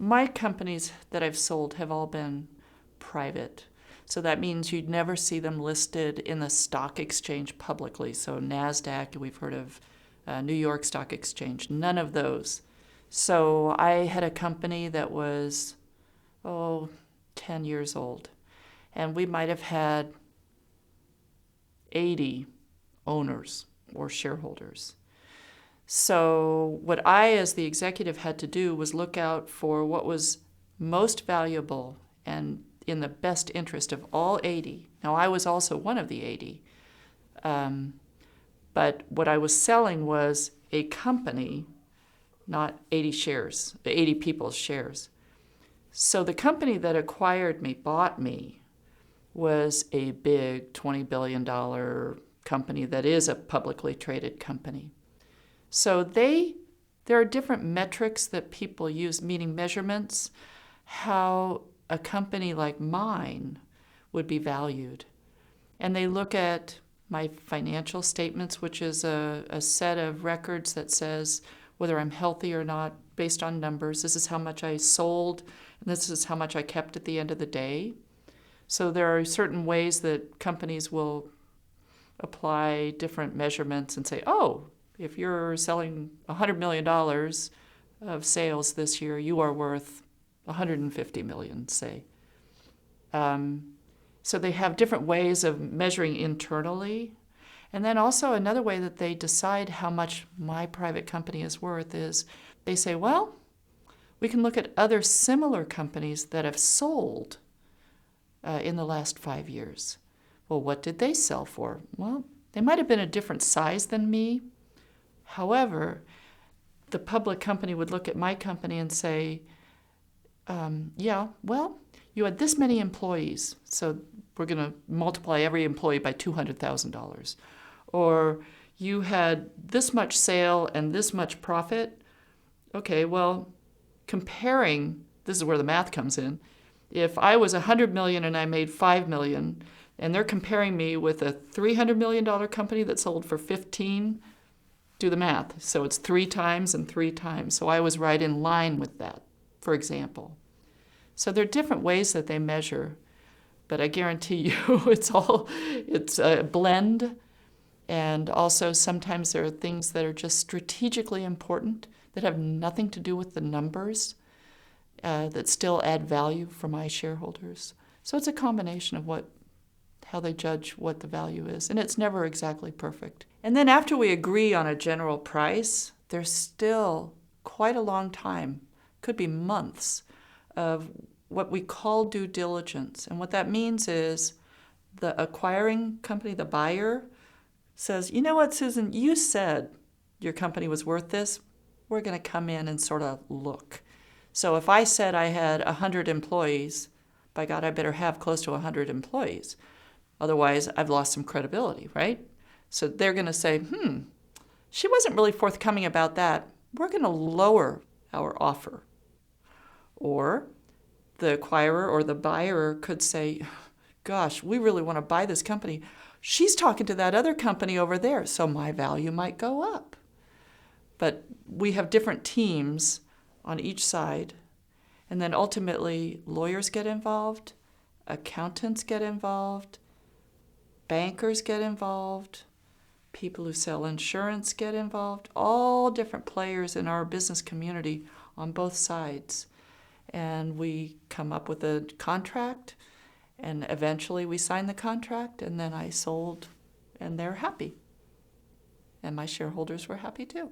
my companies that I've sold have all been private. So that means you'd never see them listed in the stock exchange publicly. So NASDAQ, we've heard of New York Stock Exchange, none of those. So I had a company that was, 10 years old. And we might have had 80 owners or shareholders. So what I, as the executive, had to do was look out for what was most valuable and in the best interest of all 80. Now, I was also one of the 80. But what I was selling was a company, not 80 shares, 80 people's shares. So the company that acquired me, bought me, was a big $20 billion company that is a publicly traded company. So there are different metrics that people use, meaning measurements, how a company like mine would be valued. And they look at my financial statements, which is a set of records that says whether I'm healthy or not based on numbers. This is how much I sold, and this is how much I kept at the end of the day. So there are certain ways that companies will apply different measurements and say, if you're selling $100 million of sales this year, you are worth $150 million, say. So they have different ways of measuring internally. And then also another way that they decide how much my private company is worth is they say, well, we can look at other similar companies that have sold in the last 5 years. Well, what did they sell for? Well, they might have been a different size than me. However, the public company would look at my company and say, you had this many employees, so we're going to multiply every employee by $200,000. Or you had this much sale and this much profit. Okay, well, comparing, this is where the math comes in. If I was $100 million and I made $5 million, and they're comparing me with a $300 million company that sold for 15, do the math. So it's 3 times and 3 times. So I was right in line with that, for example. So there are different ways that they measure, but I guarantee you it's a blend. And also sometimes there are things that are just strategically important that have nothing to do with the numbers that still add value for my shareholders. So it's a combination of how they judge what the value is, and it's never exactly perfect. And then after we agree on a general price, there's still quite a long time, could be months, of what we call due diligence. And what that means is the acquiring company, the buyer, says, you know what, Susan, you said your company was worth this. We're going to come in and sort of look. So if I said I had 100 employees, by God, I better have close to 100 employees. Otherwise, I've lost some credibility, right? So they're going to say, she wasn't really forthcoming about that. We're going to lower our offer. Or the acquirer or the buyer could say, gosh, we really want to buy this company. She's talking to that other company over there, so my value might go up. But we have different teams on each side. And then ultimately, lawyers get involved, accountants get involved, bankers get involved, people who sell insurance get involved, all different players in our business community on both sides. And we come up with a contract, and eventually we sign the contract, and then I sold, and they're happy. And my shareholders were happy too.